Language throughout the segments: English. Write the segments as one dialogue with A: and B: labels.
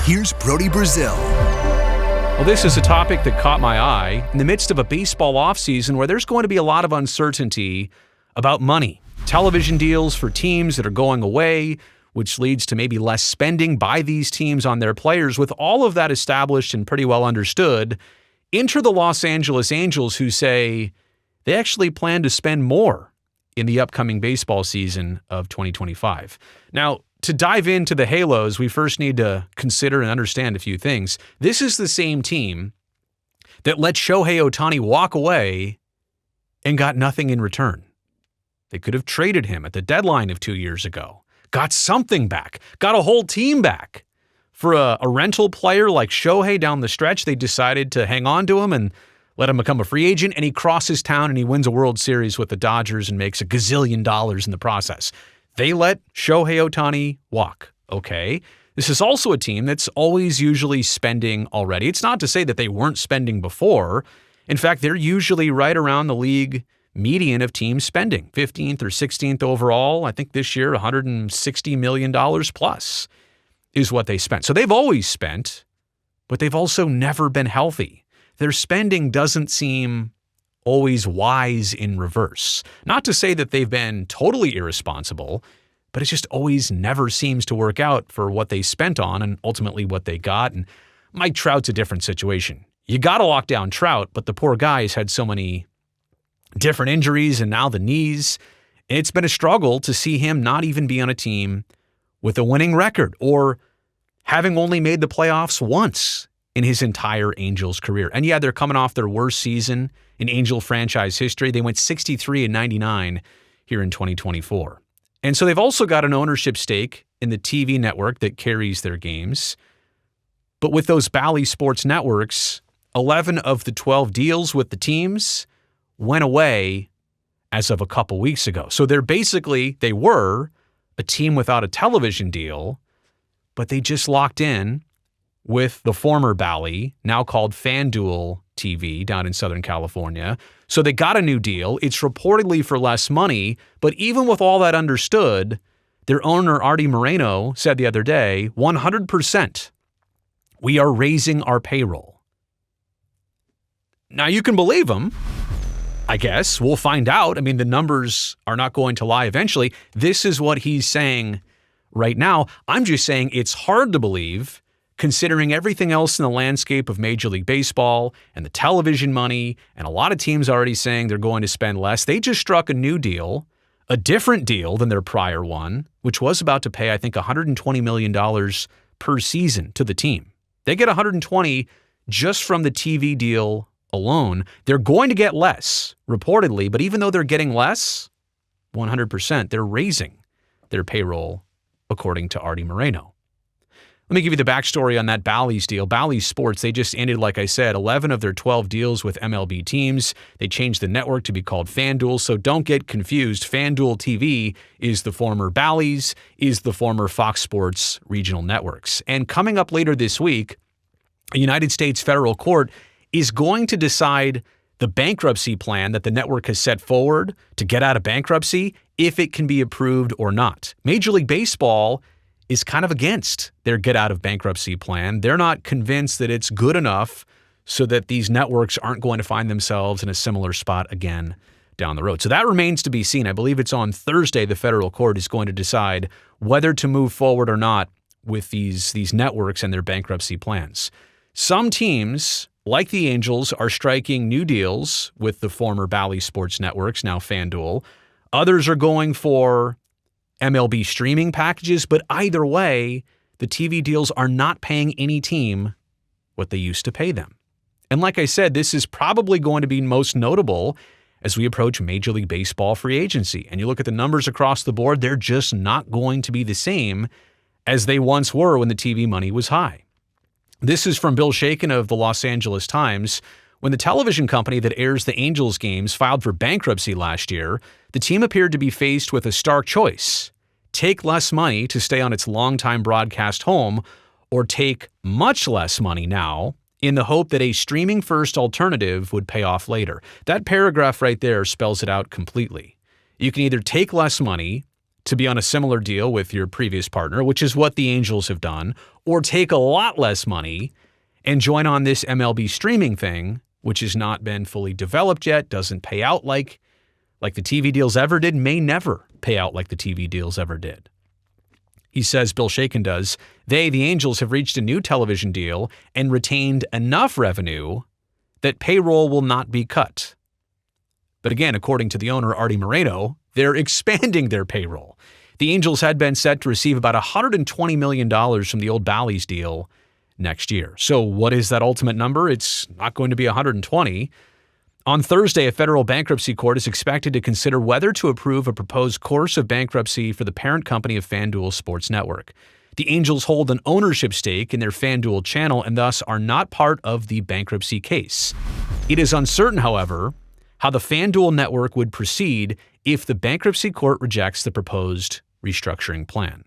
A: Here's Brody Brazil.
B: Well, this is a topic that caught my eye in the midst of a baseball offseason where there's going to be a lot of uncertainty about money. Television deals for teams that are going away, which leads to maybe less spending by these teams on their players. With all of that established and pretty well understood, enter the Los Angeles Angels, who say they actually plan to spend more in the upcoming baseball season of 2025. Now, to dive into the halos, we first need to consider and understand a few things. This is the same team that let Shohei Ohtani walk away and got nothing in return. They could have traded him at the deadline of 2 years ago, got something back, got a whole team back. For a rental player like Shohei down the stretch, they decided to hang on to him and let him become a free agent, and he crosses town and he wins a World Series with the Dodgers and makes $1 gazillion in the process. They let Shohei Ohtani walk. Okay. This is also a team that's always usually spending already. It's not to say that they weren't spending before. In fact, they're usually right around the league median of teams spending, 15th or 16th overall. I think this year, $160 million plus is what they spent. So they've always spent, but they've also never been healthy. Their spending doesn't seem always wise in reverse. Not to say that they've been totally irresponsible, but it just always never seems to work out for what they spent on and ultimately what they got. And Mike Trout's a different situation. You got to lock down Trout, but the poor guy has had so many different injuries and now the knees. It's been a struggle to see him not even be on a team with a winning record or having only made the playoffs once in his entire Angels career. And yeah, they're coming off their worst season in Angel franchise history. They went 63-99 here in 2024. And so they've also got an ownership stake in the TV network that carries their games. But with those Bally Sports networks, 11 of the 12 deals with the teams went away as of a couple weeks ago. So they were a team without a television deal, but they just locked in with the former Bally, now called FanDuel TV down in Southern California. So they got a new deal. It's reportedly for less money, but even with all that understood, their owner, Arte Moreno, said the other day, 100%, we are raising our payroll. Now, you can believe him, I guess. We'll find out. I mean, the numbers are not going to lie eventually. This is what he's saying right now. I'm just saying it's hard to believe, considering everything else in the landscape of Major League Baseball and the television money, and a lot of teams already saying they're going to spend less. They just struck a new deal, a different deal than their prior one, which was about to pay, I think, $120 million per season to the team. They get $120 just from the TV deal alone. They're going to get less, reportedly, but even though they're getting less, 100%, they're raising their payroll, according to Arte Moreno. Let me give you the backstory on that Bally's deal. Bally Sports, they just ended, like I said, 11 of their 12 deals with MLB teams. They changed the network to be called FanDuel, so don't get confused. FanDuel TV is the former Bally's, is the former Fox Sports regional networks. And coming up later this week, a United States federal court is going to decide the bankruptcy plan that the network has set forward to get out of bankruptcy, if it can be approved or not. Major League Baseball is kind of against their get out of bankruptcy plan. They're not convinced that it's good enough so that these networks aren't going to find themselves in a similar spot again down the road. So that remains to be seen. I believe it's on Thursday the federal court is going to decide whether to move forward or not with these networks and their bankruptcy plans. Some teams, like the Angels, are striking new deals with the former Bally Sports networks, now FanDuel. Others are going for MLB streaming packages, but either way, the TV deals are not paying any team what they used to pay them. And like I said, this is probably going to be most notable as we approach Major League Baseball free agency. And you look at the numbers across the board, they're just not going to be the same as they once were when the TV money was high. This is from Bill Shaken of the Los Angeles Times. When the television company that airs the Angels games filed for bankruptcy last year, the team appeared to be faced with a stark choice: take less money to stay on its longtime broadcast home, or take much less money now in the hope that a streaming-first alternative would pay off later. That paragraph right there spells it out completely. You can either take less money to be on a similar deal with your previous partner, which is what the Angels have done, or take a lot less money and join on this MLB streaming thing, which has not been fully developed yet, doesn't pay out like the TV deals ever did, may never pay out like the TV deals ever did. He says, Bill Shaken does, the Angels, have reached a new television deal and retained enough revenue that payroll will not be cut. But again, according to the owner, Arte Moreno, they're expanding their payroll. The Angels had been set to receive about $120 million from the old Bally's deal next year. So what is that ultimate number? It's not going to be 120. On Thursday, a federal bankruptcy court is expected to consider whether to approve a proposed course of bankruptcy for the parent company of FanDuel Sports Network. The Angels hold an ownership stake in their FanDuel channel and thus are not part of the bankruptcy case. It is uncertain, however, how the FanDuel network would proceed if the bankruptcy court rejects the proposed restructuring plan.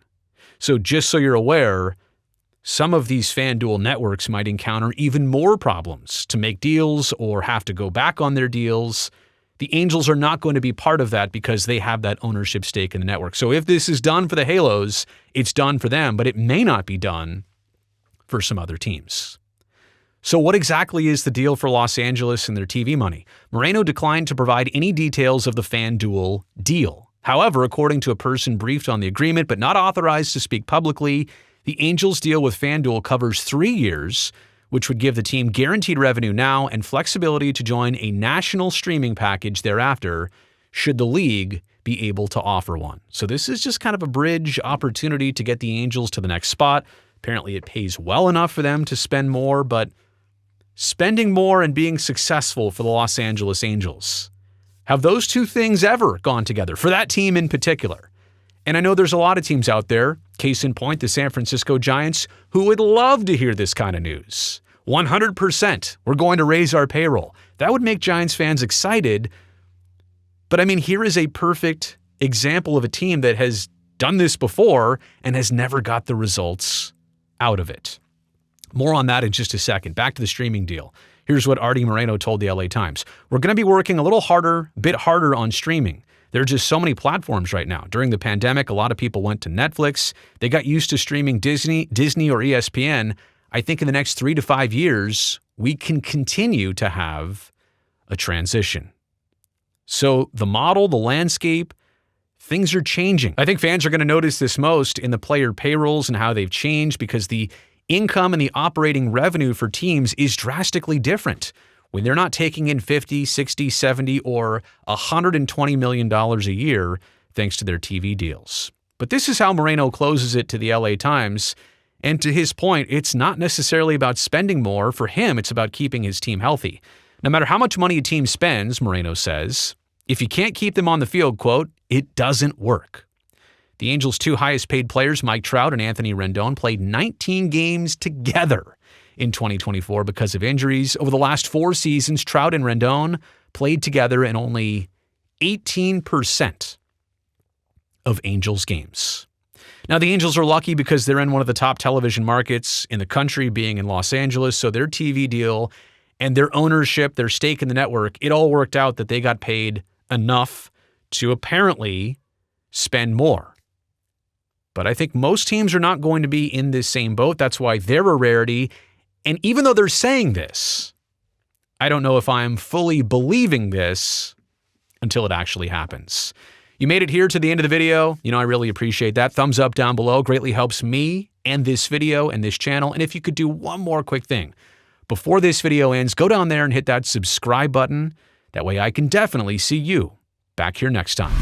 B: So just so you're aware, some of these FanDuel networks might encounter even more problems to make deals or have to go back on their deals. The Angels are not going to be part of that because they have that ownership stake in the network. So if this is done for the Halos, it's done for them, but it may not be done for some other teams. So what exactly is the deal for Los Angeles and their TV money? Moreno declined to provide any details of the FanDuel deal. However, according to a person briefed on the agreement but not authorized to speak publicly, the Angels deal with FanDuel covers 3 years, which would give the team guaranteed revenue now and flexibility to join a national streaming package thereafter, should the league be able to offer one. So this is just kind of a bridge opportunity to get the Angels to the next spot. Apparently it pays well enough for them to spend more, but spending more and being successful for the Los Angeles Angels, have those two things ever gone together for that team in particular? And I know there's a lot of teams out there, case in point, the San Francisco Giants, who would love to hear this kind of news. 100%, we're going to raise our payroll. That would make Giants fans excited. But I mean, here is a perfect example of a team that has done this before and has never got the results out of it. More on that in just a second. Back to the streaming deal. Here's what Arte Moreno told the LA Times. We're going to be working a bit harder on streaming. There are just so many platforms right now. During the pandemic, a lot of people went to Netflix. They got used to streaming Disney or ESPN. I think in the next 3 to 5 years, we can continue to have a transition. So the model, the landscape, things are changing. I think fans are going to notice this most in the player payrolls and how they've changed because the income and the operating revenue for teams is drastically different when they're not taking in $50, $60, $70, or $120 million a year thanks to their TV deals. But this is how Moreno closes it to the LA Times. And to his point, it's not necessarily about spending more. For him, it's about keeping his team healthy. No matter how much money a team spends, Moreno says, if you can't keep them on the field, quote, it doesn't work. The Angels' 2 highest paid players, Mike Trout and Anthony Rendon, played 19 games together in 2024 because of injuries. Over the last 4 seasons, Trout and Rendon played together in only 18% of Angels games. Now, the Angels are lucky because they're in one of the top television markets in the country, being in Los Angeles, so their TV deal and their ownership, their stake in the network, it all worked out that they got paid enough to apparently spend more. But I think most teams are not going to be in this same boat. That's why they're a rarity. And even though they're saying this, I don't know if I'm fully believing this until it actually happens. You made it here to the end of the video. I really appreciate that. Thumbs up down below greatly helps me and this video and this channel. And if you could do one more quick thing before this video ends, go down there and hit that subscribe button. That way I can definitely see you back here next time.